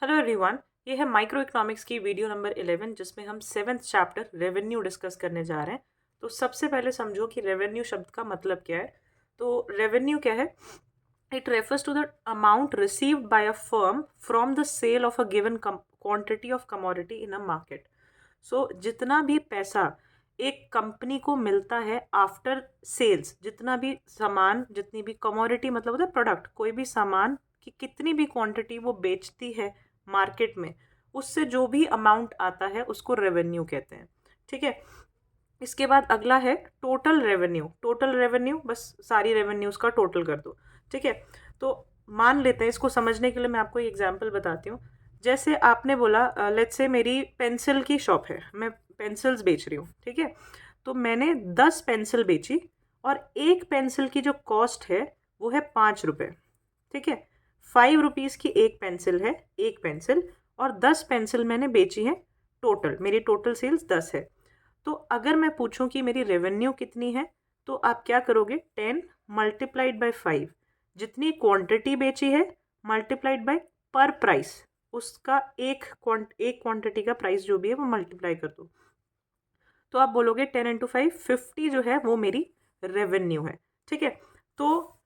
Hello everyone, ये है micro economics की वीडियो नंबर 11 जिसमें हम 7th चैप्टर रेवेन्यू डिस्कस करने जा रहे हैं। तो सबसे पहले समझो कि रेवेन्यू शब्द का मतलब क्या है। तो रेवेन्यू क्या है? It refers to the amount received by a firm from the sale of a given quantity of commodity in a market. So जितना भी पैसा एक कंपनी को मिलता है आफ्टर सेल्स, जितना भी सामान, जितनी भी कमोडिटी मतलब होता है प्रोडक्ट, कोई भी सामान की कितनी भी क्वांटिटी वो बेचती है मार्केट में, उससे जो भी अमाउंट आता है उसको रेवेन्यू कहते हैं। ठीक है। इसके बाद अगला है टोटल रेवेन्यू। टोटल रेवेन्यू बस सारी रेवेन्यूज का टोटल कर दो। ठीक है। तो मान लेते हैं, इसको समझने के लिए मैं आपको एक एग्जांपल बताती हूँ। जैसे आपने बोला, लेट्स से मेरी पेंसिल की शॉप है, मैं पेंसिल्स बेच रही हूँ। ठीक है। तो मैंने 10 पेंसिल बेची और एक पेंसिल की जो कॉस्ट है वो है 5 रुपये। ठीक है। 5 रुपीज़ की एक पेंसिल है, एक पेंसिल, और 10 पेंसिल मैंने बेची है। टोटल मेरी टोटल सेल्स 10 है। तो अगर मैं पूछूं कि मेरी रेवेन्यू कितनी है, तो आप क्या करोगे? 10 मल्टीप्लाइड बाई 5, जितनी क्वांटिटी बेची है मल्टीप्लाइड बाय पर प्राइस, उसका एक क्वांटिटी का प्राइस जो भी है वो मल्टीप्लाई कर दो। तो आप बोलोगे 10 × 5 50 जो है वो मेरी रेवेन्यू है। ठीक है। तो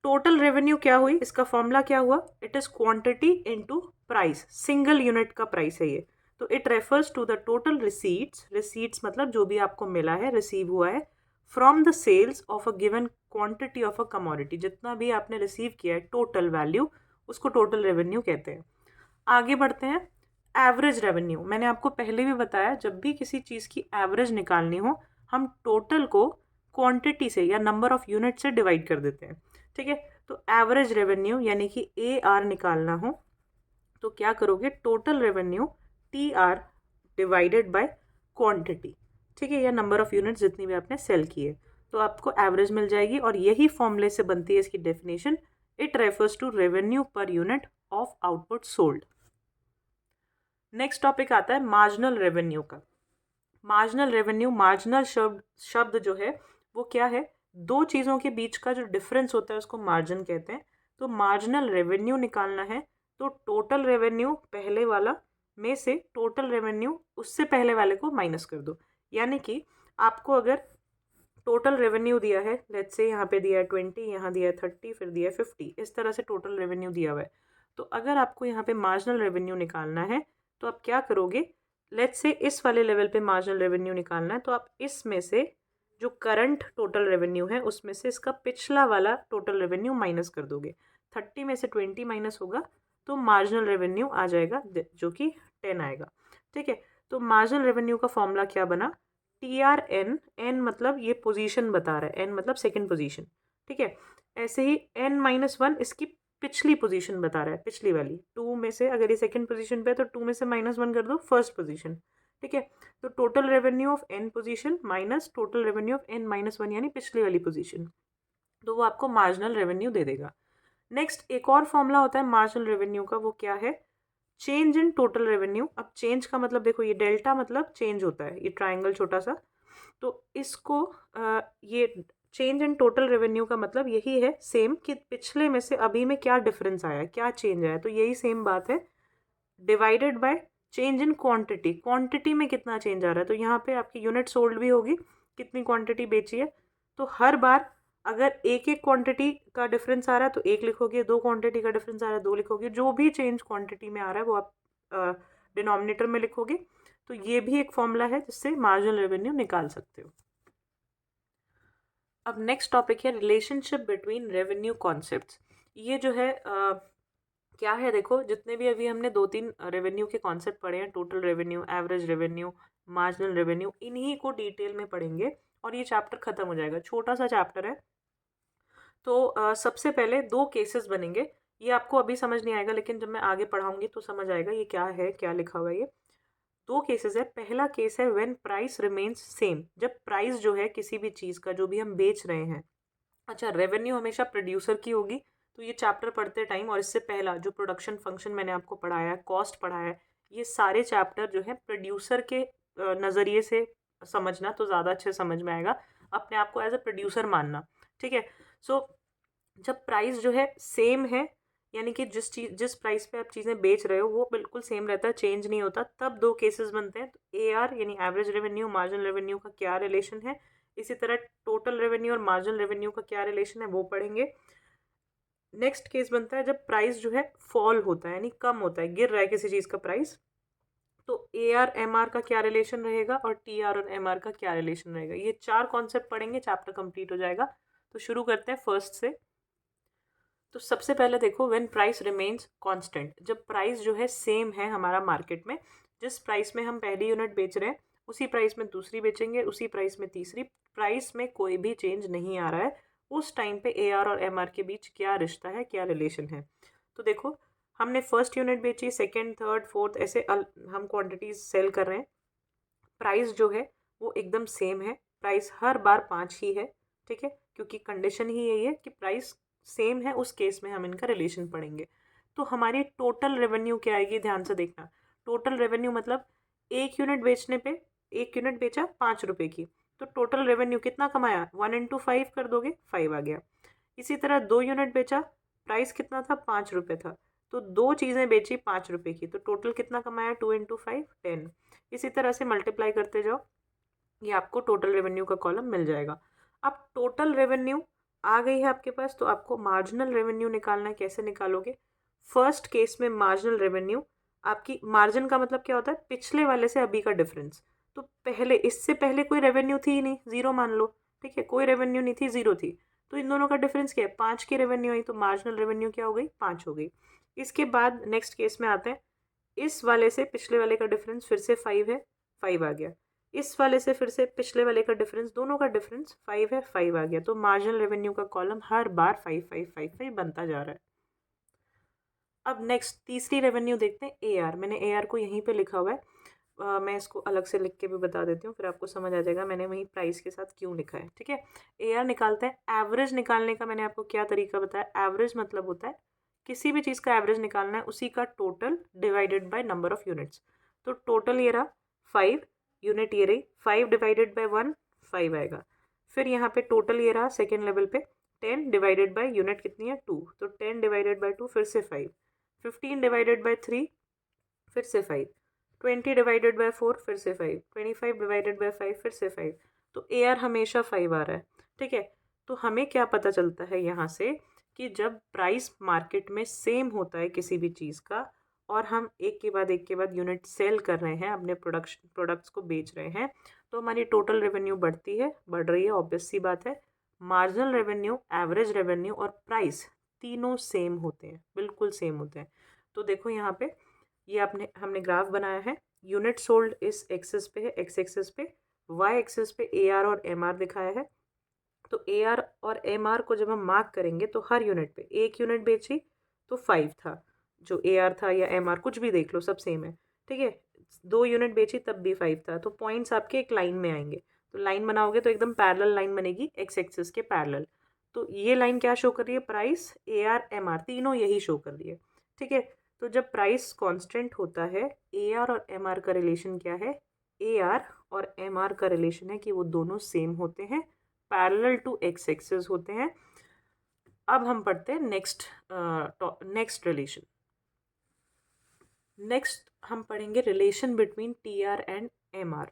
टोटल रेवेन्यू क्या हुई, इसका फॉर्मूला क्या हुआ? It is quantity into price, single unit का प्राइस है ये। तो it refers to the total receipts. Receipts मतलब जो भी आपको मिला है, रिसीव हुआ है, from the sales of a given quantity of a commodity. जितना भी आपने रिसीव किया है टोटल वैल्यू, उसको टोटल रेवेन्यू कहते हैं। आगे बढ़ते हैं। एवरेज रेवेन्यू, मैंने आपको पहले भी बताया, जब भी किसी चीज़ की एवरेज निकालनी हो, हम टोटल को क्वांटिटी से या नंबर ऑफ यूनिट से डिवाइड कर देते हैं। ठीक है। तो एवरेज रेवेन्यू यानी कि AR निकालना हो तो क्या करोगे? Total revenue TR divided by quantity. ठीक है, या नंबर ऑफ यूनिट जितनी भी आपने सेल की है, तो आपको एवरेज मिल जाएगी। और यही फॉर्मूले से बनती है इसकी definition. It refers to revenue per unit of output sold. Next topic आता है मार्जिनल रेवेन्यू का। मार्जिनल रेवेन्यू, मार्जिनल शब्द शब्द जो है वो क्या है? दो चीज़ों के बीच का जो डिफरेंस होता है उसको मार्जिन कहते हैं। तो मार्जिनल रेवेन्यू निकालना है तो टोटल रेवेन्यू पहले वाला में से टोटल रेवेन्यू उससे पहले वाले को माइनस कर दो। यानी कि आपको अगर टोटल रेवेन्यू दिया है, लेट्स से यहाँ पे दिया है 20, यहाँ दिया है 30, फिर दिया है 50, इस तरह से टोटल रेवेन्यू दिया हुआ है। तो अगर आपको यहाँ पे मार्जिनल रेवेन्यू निकालना है तो आप क्या करोगे? लेट्स से इस वाले लेवल पे मार्जिनल रेवेन्यू निकालना है तो आप इसमें से जो करंट टोटल रेवेन्यू है उसमें से इसका पिछला वाला टोटल रेवेन्यू माइनस कर दोगे। 30 में से 20 माइनस होगा तो मार्जिनल रेवेन्यू आ जाएगा जो कि 10 आएगा। ठीक है। तो मार्जिनल रेवेन्यू का फॉर्मूला क्या बना? TRN, N मतलब ये पोजीशन बता रहा है, N मतलब सेकंड पोजीशन। ठीक है। ऐसे ही N-1 इसकी पिछली पोजीशन बता रहा है, पिछली वाली 2 में से, अगर ये सेकंड पोजीशन पे है तो 2 में से -1 कर दो, फर्स्ट पोजीशन। ठीक है। तो total revenue of N position minus total revenue of N-1 यानी पिछली वाली पोजीशन, तो वो आपको मार्जिनल रेवेन्यू दे देगा। नेक्स्ट एक और फॉर्मूला होता है मार्जिनल रेवेन्यू का, वो क्या है? Change in total revenue. अब चेंज का मतलब देखो, ये डेल्टा मतलब चेंज होता है, ये ट्राइंगल छोटा सा, तो इसको ये चेंज इन टोटल रेवेन्यू का मतलब यही है सेम, कि पिछले में से अभी में क्या डिफरेंस आया, क्या चेंज आया, तो यही सेम बात है। Divided by change in quantity, quantity में कितना चेंज आ रहा है, तो यहाँ पे आपकी यूनिट सोल्ड भी होगी, कितनी क्वांटिटी बेची है। तो हर बार अगर एक एक क्वांटिटी का डिफरेंस आ रहा है तो एक लिखोगे, दो क्वांटिटी का डिफरेंस आ रहा है दो लिखोगे, जो भी चेंज क्वांटिटी में आ रहा है वो आप डिनोमिनेटर में लिखोगे। तो ये भी एक फॉर्मूला है जिससे मार्जिनल रेवेन्यू निकाल सकते हो। अब नेक्स्ट टॉपिक है रिलेशनशिप बिटवीन रेवेन्यू कॉन्सेप्ट्स। ये जो है क्या है, देखो जितने भी अभी हमने 2-3 रेवेन्यू के कॉन्सेप्ट पढ़े हैं, total revenue, average revenue, marginal revenue, इन्हीं को डिटेल में पढ़ेंगे और ये चैप्टर खत्म हो जाएगा। छोटा सा चैप्टर है। तो सबसे पहले दो केसेस बनेंगे। ये आपको अभी समझ नहीं आएगा लेकिन जब मैं आगे पढ़ाऊंगी तो समझ आएगा ये क्या है, क्या लिखा हुआ है। ये दो केसेस है। पहला केस है व्हेन प्राइस रिमेन्स सेम, जब प्राइस जो है किसी भी चीज़ का जो भी हम बेच रहे हैं, अच्छा रेवेन्यू हमेशा प्रोड्यूसर की होगी। तो ये चैप्टर पढ़ते टाइम और इससे पहला जो प्रोडक्शन फंक्शन मैंने आपको पढ़ाया है, कॉस्ट पढ़ाया है, ये सारे चैप्टर जो है प्रोड्यूसर के नज़रिए से समझना तो ज़्यादा अच्छे समझ में आएगा। अपने आप को एज अ प्रोड्यूसर मानना। ठीक है। सो जब प्राइस जो है सेम है यानी कि जिस प्राइस पे आप चीज़ें बेच रहे हो वो बिल्कुल सेम रहता है, चेंज नहीं होता, तब दो केसेस बनते हैं। तो AR यानी एवरेज रेवेन्यू मार्जिनल रेवेन्यू का क्या रिलेशन है, इसी तरह टोटल रेवेन्यू और मार्जिनल रेवेन्यू का क्या रिलेशन है वो पढ़ेंगे। नेक्स्ट केस बनता है जब प्राइस जो है फॉल होता है, यानी कम होता है, गिर रहा है किसी चीज़ का प्राइस, तो AR MR का क्या रिलेशन रहेगा और TR और MR का क्या रिलेशन रहेगा। ये 4 कॉन्सेप्ट पढ़ेंगे, चैप्टर कंप्लीट हो जाएगा। तो शुरू करते हैं फर्स्ट से। तो सबसे पहले देखो, व्हेन प्राइस रिमेन्स कांस्टेंट, जब प्राइस जो है सेम है हमारा मार्केट में, जिस प्राइस में हम पहली यूनिट बेच रहे हैं उसी प्राइस में दूसरी बेचेंगे, उसी प्राइस में तीसरी, प्राइस में कोई भी चेंज नहीं आ रहा है, उस टाइम पे AR और MR के बीच क्या रिश्ता है, क्या रिलेशन है। तो देखो, हमने फर्स्ट यूनिट बेची, सेकेंड, थर्ड, फोर्थ, ऐसे हम क्वांटिटीज सेल कर रहे हैं, प्राइस जो है वो एकदम सेम है, प्राइस हर बार 5 ही है, ठीक है, क्योंकि कंडीशन ही यही है कि प्राइस सेम है, उस केस में हम इनका रिलेशन पढ़ेंगे। तो हमारी टोटल रेवेन्यू क्या आएगी, ध्यान से देखना। टोटल रेवेन्यू मतलब एक यूनिट बेचने पे, एक यूनिट बेचा 5 रुपए की, तो टोटल रेवेन्यू कितना कमाया, 1 × 5 कर दोगे, 5 आ गया। इसी तरह 2 यूनिट बेचा, प्राइस कितना था, 5 रुपए था, तो 2 चीज़ें बेची 5 रुपए की, तो टोटल कितना कमाया, 2 × 5 10। इसी तरह से मल्टीप्लाई करते जाओ, ये आपको टोटल रेवेन्यू का कॉलम मिल जाएगा। अब टोटल रेवेन्यू आ गई है आपके पास, तो आपको मार्जिनल रेवेन्यू निकालना है। कैसे निकालोगे, फर्स्ट केस में मार्जिनल रेवेन्यू, आपकी मार्जिन का मतलब क्या होता है, पिछले वाले से अभी का डिफरेंस। तो पहले, इससे पहले कोई रेवेन्यू थी ही नहीं, जीरो मान लो, ठीक है, कोई रेवेन्यू नहीं थी, जीरो थी, तो इन दोनों का डिफरेंस क्या है, 5 की रेवेन्यू आई, तो मार्जिनल रेवेन्यू क्या हो गई, 5 हो गई। इसके बाद नेक्स्ट केस में आते हैं, इस वाले से पिछले वाले का डिफरेंस फिर से 5 है, 5 आ गया। इस वाले से फिर से पिछले वाले का डिफरेंस, दोनों का डिफरेंस 5 है, 5 आ गया। तो मार्जिनल रेवेन्यू का कॉलम हर बार 5 5 5 5 बनता जा रहा है। अब नेक्स्ट तीसरी रेवेन्यू देखते हैं, AR। मैंने AR को यहीं पे लिखा हुआ है, मैं इसको अलग से लिख के भी बता देती हूँ, फिर आपको समझ आ जाएगा मैंने वहीं प्राइस के साथ क्यों लिखा है, ठीक है। AR निकालते हैं। एवरेज निकालने का मैंने आपको क्या तरीका बताया, एवरेज मतलब होता है किसी भी चीज़ का एवरेज निकालना है, उसी का total divided by number of units. तो टोटल ये रहा 5, यूनिट ये रही, 5 डिवाइडेड बाय 1 5 आएगा। फिर यहाँ पे टोटल ये रहा सेकेंड लेवल पे, 10 डिवाइडेड बाय यूनिट कितनी है, 2, तो 10 डिवाइडेड बाय 2 फिर से 5, 15 डिवाइडेड बाय 3 फिर से 5, 20 डिवाइडेड बाय 4 फिर से 5, 25 डिवाइडेड बाय 5 फिर से 5। तो AR हमेशा 5 आ रहा है, ठीक है। तो हमें क्या पता चलता है यहाँ से कि जब प्राइस मार्केट में सेम होता है किसी भी चीज़ का, और हम एक के बाद यूनिट सेल कर रहे हैं, अपने प्रोडक्ट्स को बेच रहे हैं, तो हमारी टोटल रेवेन्यू बढ़ती है, बढ़ रही है, ऑब्वियस सी बात है। मार्जिनल रेवेन्यू, एवरेज रेवेन्यू और प्राइस तीनों सेम होते हैं, बिल्कुल सेम होते हैं। तो देखो यहाँ पे, ये हमने ग्राफ बनाया है, यूनिट सोल्ड इस एक्सिस पे है, एक्स एक्सिस पे, वाई एक्सिस पे AR और MR दिखाया है। तो AR और MR को जब हम मार्क करेंगे तो हर यूनिट पे, एक यूनिट बेची तो 5 था, जो AR था या MR कुछ भी देख लो, सब सेम है, ठीक है। 2 यूनिट बेची तब भी 5 था, तो पॉइंट्स आपके एक लाइन में आएंगे। तो लाइन बनाओगे तो एकदम पैरेलल लाइन बनेगी, एक्स एक्सिस के पैरेलल। तो ये लाइन क्या शो कर रही है, प्राइस, AR MR तीनों यही शो कर रही है, ठीक है। तो जब प्राइस कांस्टेंट होता है, AR और MR का रिलेशन क्या है, AR और MR का रिलेशन है कि वो दोनों सेम होते हैं, पैरेलल टू एक्स एक्सिस होते हैं। अब हम पढ़ते हैं नेक्स्ट रिलेशन। नेक्स्ट हम पढ़ेंगे relation between TR and MR।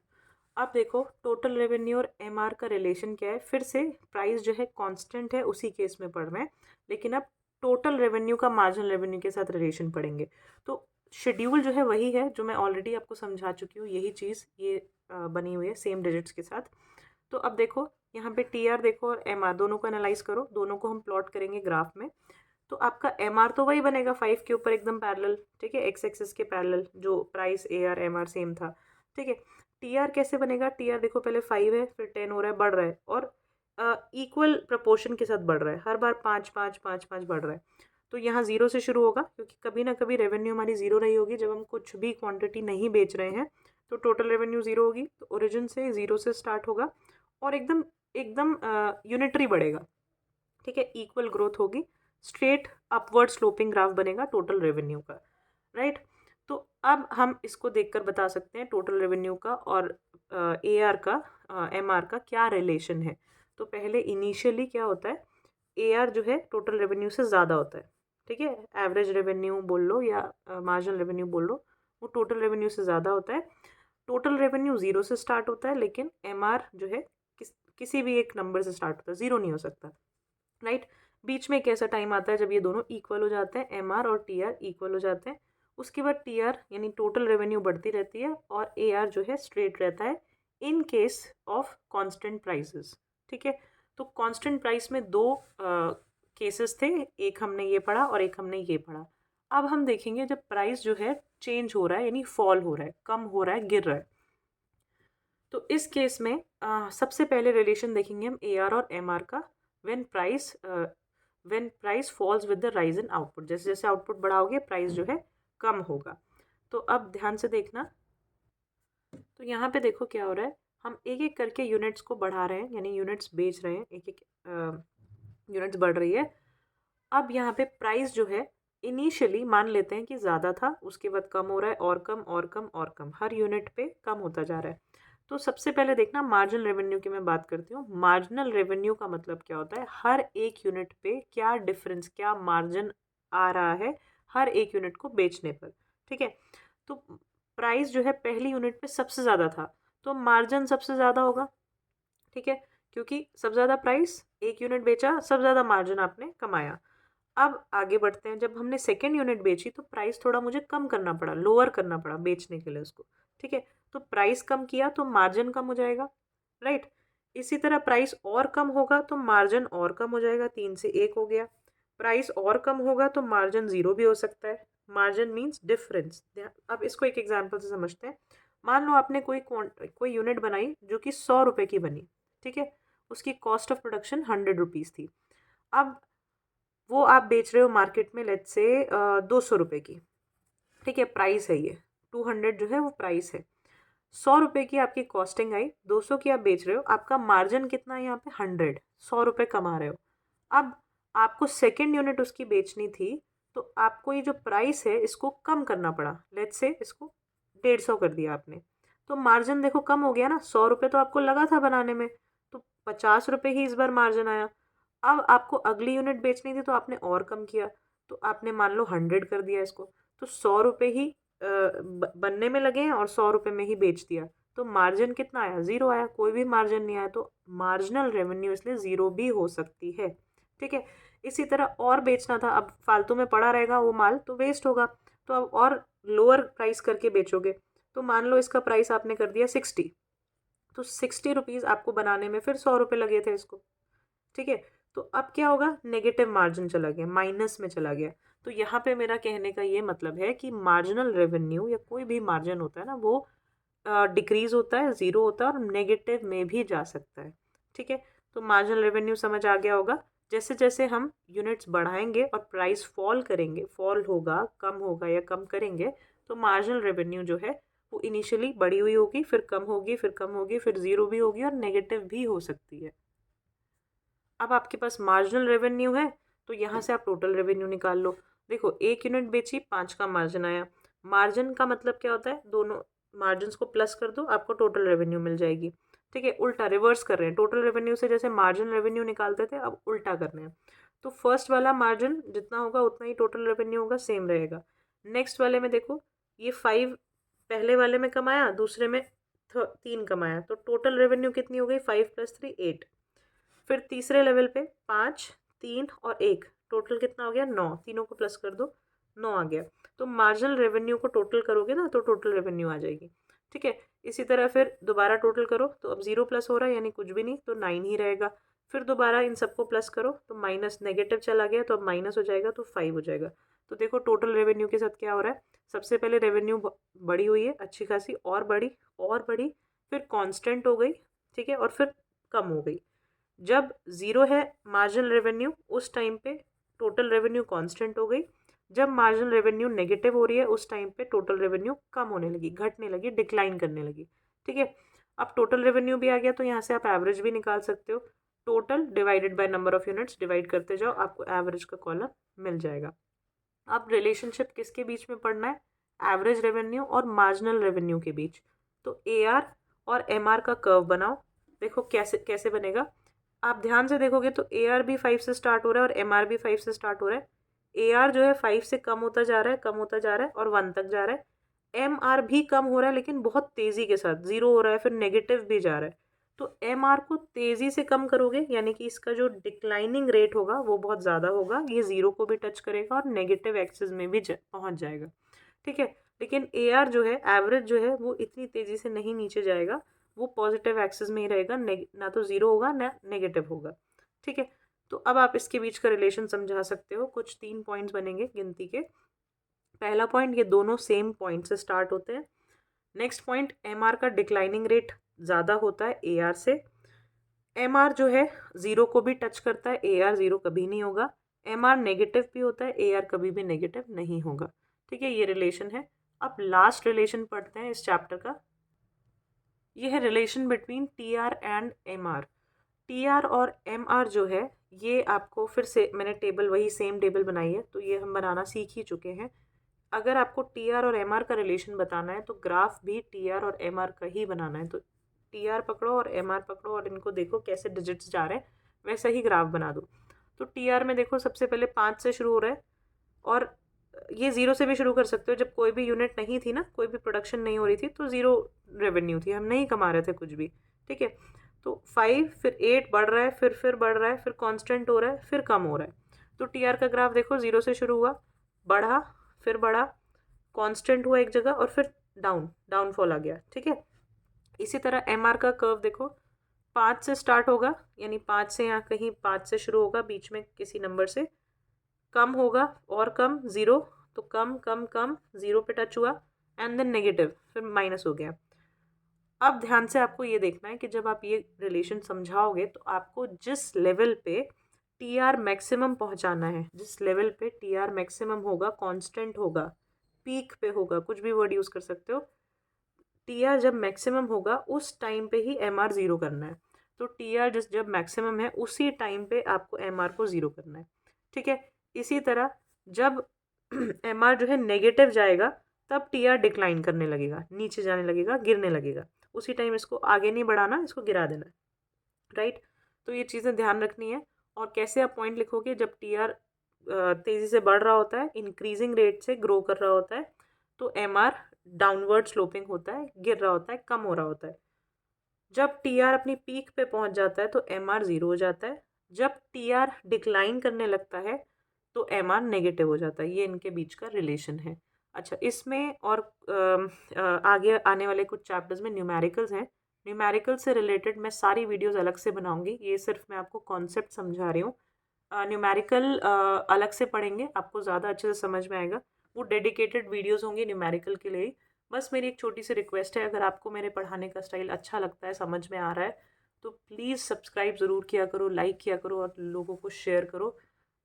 अब देखो, टोटल रेवेन्यू और MR का रिलेशन क्या है, फिर से प्राइस जो है कांस्टेंट है, उसी केस में पढ़ रहे हैं, लेकिन अब टोटल रेवेन्यू का मार्जिनल रेवेन्यू के साथ रिलेशन पढ़ेंगे। तो शेड्यूल जो है वही है जो मैं ऑलरेडी आपको समझा चुकी हूँ, यही चीज़ ये बनी हुई है सेम डिजिट्स के साथ। तो अब देखो, यहाँ पे TR देखो और MR दोनों को एनालाइज करो, दोनों को हम प्लॉट करेंगे ग्राफ में। तो आपका MR तो वही बनेगा 5 के ऊपर एकदम पैरेलल, ठीक है, एक्स एक्सिस के पैरेलल, जो प्राइस AR MR सेम था, ठीक है। TR कैसे बनेगा, TR देखो पहले 5 है, फिर 10 हो रहा है, बढ़ रहा है, और इक्वल प्रपोर्शन के साथ बढ़ रहा है, हर बार 5 5 5 5 बढ़ रहा है। तो यहाँ जीरो से शुरू होगा, क्योंकि कभी ना कभी रेवेन्यू हमारी जीरो रही होगी, जब हम कुछ भी क्वांटिटी नहीं बेच रहे हैं तो टोटल रेवेन्यू जीरो होगी। तो ओरिजिन से जीरो से स्टार्ट होगा और एकदम एकदम यूनिटरी बढ़ेगा, ठीक है, इक्वल ग्रोथ होगी, स्ट्रेट अपवर्ड स्लोपिंग ग्राफ बनेगा टोटल रेवेन्यू का, राइट। तो अब हम इसको देखकर बता सकते हैं टोटल रेवेन्यू का और AR का, MR का क्या रिलेशन है। तो पहले इनिशियली क्या होता है, AR जो है टोटल रेवेन्यू से ज़्यादा होता है, ठीक है, एवरेज रेवेन्यू बोल लो या मार्जिनल रेवेन्यू बोल लो, वो टोटल रेवेन्यू से ज़्यादा होता है। टोटल रेवेन्यू 0 से स्टार्ट होता है, लेकिन एमआर जो है किसी भी एक नंबर से स्टार्ट होता है, 0 नहीं हो सकता, राइट। बीच में एक ऐसा टाइम आता है जब ये दोनों इक्वल हो जाते हैं, एमआर और टीआर इक्वल हो जाते हैं। उसके बाद टीआर यानी टोटल रेवेन्यू बढ़ती रहती है और एआर जो है स्ट्रेट रहता है in case of constant prices. ठीक है, तो कांस्टेंट प्राइस में दो केसेस थे, एक हमने ये पढ़ा और एक हमने ये पढ़ा। अब हम देखेंगे जब प्राइस जो है चेंज हो रहा है, यानी फॉल हो रहा है, कम हो रहा है, गिर रहा है, तो इस केस में सबसे पहले रिलेशन देखेंगे हम ए आर और एम आर का। When price falls with the rise in output, जैसे जैसे आउटपुट बढ़ाओगे प्राइस जो है कम होगा। तो अब ध्यान से देखना, तो यहाँ पे देखो क्या हो रहा है, हम एक एक करके यूनिट्स को बढ़ा रहे हैं, यानी यूनिट्स बेच रहे हैं, एक एक यूनिट्स बढ़ रही है। अब यहाँ पे प्राइस जो है इनिशियली मान लेते हैं कि ज़्यादा था, उसके बाद कम हो रहा है और कम और कम और कम, हर यूनिट पे कम होता जा रहा है। तो सबसे पहले देखना मार्जिनल रेवेन्यू की मैं बात करती हूँ। मार्जिनल रेवेन्यू का मतलब क्या होता है, हर एक यूनिट पे क्या डिफरेंस, क्या मार्जिन आ रहा है हर एक यूनिट को बेचने पर। ठीक है, तो प्राइस जो है पहली यूनिट पे सबसे ज़्यादा था, तो मार्जिन सबसे ज़्यादा होगा। ठीक है, क्योंकि सबसे ज़्यादा प्राइस, एक यूनिट बेचा, सबसे ज़्यादा मार्जिन आपने कमाया। अब आगे बढ़ते हैं, जब हमने सेकेंड यूनिट बेची तो प्राइस थोड़ा मुझे कम करना पड़ा, लोअर करना पड़ा बेचने के लिए उसको। ठीक है, तो प्राइस कम किया तो मार्जिन कम हो जाएगा, राइट। इसी तरह प्राइस और कम होगा तो मार्जिन और कम हो जाएगा, 3 से 1 हो गया। प्राइस और कम होगा तो मार्जिन 0 भी हो सकता है। Margin means difference. अब इसको एक एग्जाम्पल से समझते हैं। मान लो आपने कोई यूनिट बनाई जो कि 100 रुपये की बनी। ठीक है, उसकी कॉस्ट ऑफ प्रोडक्शन 100 रुपीज़ थी। अब वो आप बेच रहे हो मार्केट में लेट्स से 200 रुपये की। ठीक है, प्राइस है ये, 200 जो है वो प्राइस है। 100 रुपये की आपकी कॉस्टिंग आई, 200 की आप बेच रहे हो, आपका मार्जिन कितना है यहाँ पे 100, 100 रुपये कमा रहे हो। अब आपको सेकेंड यूनिट उसकी बेचनी थी, तो आपको ये जो प्राइस है इसको कम करना पड़ा, लेट्स से इसको 150 कर दिया आपने, तो मार्जिन देखो कम हो गया ना। 100 रुपये तो आपको लगा था बनाने में, तो 50 रुपये ही इस बार मार्जिन आया। अब आपको अगली यूनिट बेचनी थी तो आपने और कम किया, तो आपने मान लो 100 कर दिया इसको, तो 100 रुपये ही बनने में लगे हैं और 100 रुपये में ही बेच दिया, तो मार्जिन कितना आया, 0 आया, कोई भी मार्जिन नहीं आया। तो मार्जिनल रेवेन्यू इसलिए 0 भी हो सकती है। ठीक है, इसी तरह और बेचना था, अब फालतू में पड़ा रहेगा वो माल तो वेस्ट होगा, तो अब और लोअर प्राइस करके बेचोगे। तो मान लो इसका प्राइस आपने कर दिया 60, तो 60 रुपीज़ आपको बनाने में फिर 100 रुपये लगे थे इसको। ठीक है, तो अब क्या होगा, नेगेटिव मार्जिन चला गया, माइनस में चला गया। तो यहाँ पे मेरा कहने का ये मतलब है कि मार्जिनल रेवेन्यू या कोई भी मार्जिन होता है ना, वो डिक्रीज होता है, 0 होता है और नेगेटिव में भी जा सकता है। ठीक है, तो मार्जिनल रेवेन्यू समझ आ गया होगा। जैसे जैसे हम यूनिट्स बढ़ाएंगे और प्राइस फॉल करेंगे, फॉल होगा, कम होगा या कम करेंगे, तो मार्जिनल रेवेन्यू जो है वो इनिशियली बढ़ी हुई होगी, फिर कम होगी, फिर कम होगी, फिर 0 भी होगी और नेगेटिव भी हो सकती है। अब आपके पास मार्जिनल रेवेन्यू है, तो यहाँ से आप टोटल रेवेन्यू निकाल लो। देखो, एक यूनिट बेची, 5 का मार्जिन आया। मार्जिन का मतलब क्या होता है, दोनों मार्जिन को प्लस कर दो, आपको टोटल रेवेन्यू मिल जाएगी। ठीक है, उल्टा रिवर्स कर रहे हैं, टोटल रेवेन्यू से जैसे मार्जिन रेवेन्यू निकालते थे, अब उल्टा कर रहे हैं। तो फर्स्ट वाला मार्जिन जितना होगा उतना ही टोटल रेवेन्यू होगा, सेम रहेगा। नेक्स्ट वाले में देखो, ये 5 पहले वाले में कमाया, दूसरे में 3 कमाया, तो टोटल रेवेन्यू कितनी हो गई, 5 + 3 8। फिर तीसरे लेवल पे 5, 3 और 1, टोटल कितना हो गया, 9, तीनों को प्लस कर दो, 9 आ गया। तो मार्जिनल रेवेन्यू को टोटल करोगे ना तो टोटल रेवेन्यू आ जाएगी। ठीक है, इसी तरह फिर दोबारा टोटल करो, तो अब 0 प्लस हो रहा है यानी कुछ भी नहीं, तो 9 ही रहेगा। फिर दोबारा इन सबको प्लस करो तो माइनस, नेगेटिव चला गया तो अब माइनस हो जाएगा, तो 5 हो जाएगा। तो देखो टोटल रेवेन्यू के साथ क्या हो रहा है, सबसे पहले रेवेन्यू बढ़ी हुई है अच्छी खासी, और बढ़ी, फिर कांस्टेंट हो गई। ठीक है, और फिर कम हो गई। जब 0 है मार्जिनल रेवेन्यू, उस टाइम पे टोटल रेवेन्यू कांस्टेंट हो गई। जब मार्जिनल रेवेन्यू नेगेटिव हो रही है, उस टाइम पे टोटल रेवेन्यू कम होने लगी, घटने लगी, डिक्लाइन करने लगी। ठीक है, अब टोटल रेवेन्यू भी आ गया, तो यहाँ से आप एवरेज भी निकाल सकते हो। Total divided by number of units, divide करते जाओ, आपको एवरेज का कॉलम मिल जाएगा। अब रिलेशनशिप किसके बीच में पढ़ना है, एवरेज रेवेन्यू और मार्जिनल रेवेन्यू के बीच। तो AR और MR का कर्व बनाओ। देखो कैसे कैसे बनेगा, आप ध्यान से देखोगे तो AR भी 5 से स्टार्ट हो रहा है और MR भी 5 से स्टार्ट हो रहा है। AR जो है 5 से कम होता जा रहा है, कम होता जा रहा है और 1 तक जा रहा है। MR भी कम हो रहा है लेकिन बहुत तेज़ी के साथ, 0 हो रहा है फिर नेगेटिव भी जा रहा है। तो MR को तेज़ी से कम करोगे यानी कि इसका जो डिक्लाइनिंग रेट होगा वो बहुत ज़्यादा होगा, ये 0 को भी टच करेगा और नेगेटिव एक्सिस में भी पहुंच जाएगा, ठीक है। लेकिन AR जो है एवरेज जो है वो इतनी तेज़ी से नहीं नीचे जाएगा, वो पॉजिटिव एक्सिस में ही रहेगा, ना तो 0 होगा ना नेगेटिव होगा, ठीक है। तो अब आप इसके बीच का रिलेशन समझा सकते हो, कुछ 3 पॉइंट्स बनेंगे गिनती के। पहला पॉइंट, ये दोनों सेम पॉइंट से स्टार्ट होते हैं। नेक्स्ट पॉइंट, MR का डिक्लाइनिंग रेट ज़्यादा होता है AR से। MR जो है 0 को भी टच करता है, AR 0 कभी नहीं होगा। MR नेगेटिव भी होता है, AR कभी भी नेगेटिव नहीं होगा, ठीक है। ये रिलेशन है। अब लास्ट रिलेशन पढ़ते हैं इस चैप्टर का। ये है relation between TR and MR। TR और MR जो है ये आपको फिर से मैंने टेबल वही सेम टेबल बनाई है, तो ये हम बनाना सीख ही चुके हैं। अगर आपको TR और MR का रिलेशन बताना है तो ग्राफ भी TR और MR का ही बनाना है। तो TR पकड़ो और MR पकड़ो और इनको देखो कैसे डिजिट्स जा रहे हैं, वैसा ही ग्राफ बना दो। तो TR में देखो सबसे पहले 5 से शुरू हो रहा है और ये 0 से भी शुरू कर सकते हो। जब कोई भी यूनिट नहीं थी ना, कोई भी प्रोडक्शन नहीं हो रही थी, तो 0 रेवेन्यू थी, हम नहीं कमा रहे थे कुछ भी, ठीक है। तो 5 फिर 8 बढ़ रहा है, फिर बढ़ रहा है, फिर कांस्टेंट हो रहा है, फिर कम हो रहा है। तो TR का ग्राफ देखो 0 से शुरू हुआ, बढ़ा, फिर बढ़ा, कांस्टेंट हुआ एक जगह और फिर डाउनफॉल आ गया, ठीक है। इसी तरह MR का कर्व देखो, 5 से स्टार्ट होगा, यानी 5 से यहाँ कहीं 5 से शुरू होगा, बीच में किसी नंबर से कम होगा और कम, 0, तो कम कम कम, 0 पे टच हुआ एंड देन नेगेटिव, फिर माइनस हो गया। अब ध्यान से आपको ये देखना है कि जब आप ये रिलेशन समझाओगे तो आपको जिस लेवल पे TR मैक्सिमम पहुंचाना है, जिस लेवल पे TR मैक्सिमम होगा, कांस्टेंट होगा, पीक पे होगा, कुछ भी वर्ड यूज़ कर सकते हो, TR जब मैक्सिमम होगा उस टाइम पे ही MR 0 करना है। तो TR जब मैक्सिमम है उसी टाइम पे आपको MR को 0 करना है, ठीक है। इसी तरह जब MR जो है नेगेटिव जाएगा तब TR डिक्लाइन करने लगेगा, नीचे जाने लगेगा, गिरने लगेगा। उसी टाइम इसको आगे नहीं बढ़ाना, इसको गिरा देना है, राइट। तो ये चीज़ें ध्यान रखनी है। और कैसे आप पॉइंट लिखोगे, जब TR तेज़ी से बढ़ रहा होता है, इंक्रीजिंग रेट से ग्रो कर रहा होता है, तो MR डाउनवर्ड स्लोपिंग होता है, गिर रहा होता है, कम हो रहा होता है। जब TR अपनी पीक पे पहुंच जाता है तो MR 0 हो जाता है। जब TR डिक्लाइन करने लगता है तो MR नेगेटिव हो जाता है। ये इनके बीच का रिलेशन है। अच्छा, इसमें और आगे आने वाले कुछ चैप्टर्स में न्यूमेरिकल्स हैं। न्यूमेरिकल से रिलेटेड मैं सारी वीडियोस अलग से बनाऊंगी, ये सिर्फ मैं आपको कॉन्सेप्ट समझा रही हूँ। न्यूमेरिकल अलग से पढ़ेंगे, आपको ज़्यादा अच्छे से समझ में आएगा। वो डेडिकेटेड वीडियोस होंगी न्यूमेरिकल के लिए ही। बस मेरी एक छोटी सी रिक्वेस्ट है, अगर आपको मेरे पढ़ाने का स्टाइल अच्छा लगता है, समझ में आ रहा है, तो प्लीज़ सब्सक्राइब ज़रूर किया करो, लाइक किया करो और लोगों को शेयर करो।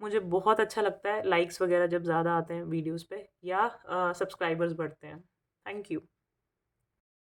मुझे बहुत अच्छा लगता है लाइक्स वगैरह जब ज़्यादा आते हैं वीडियोस पे या सब्सक्राइबर्स बढ़ते हैं। Thank you.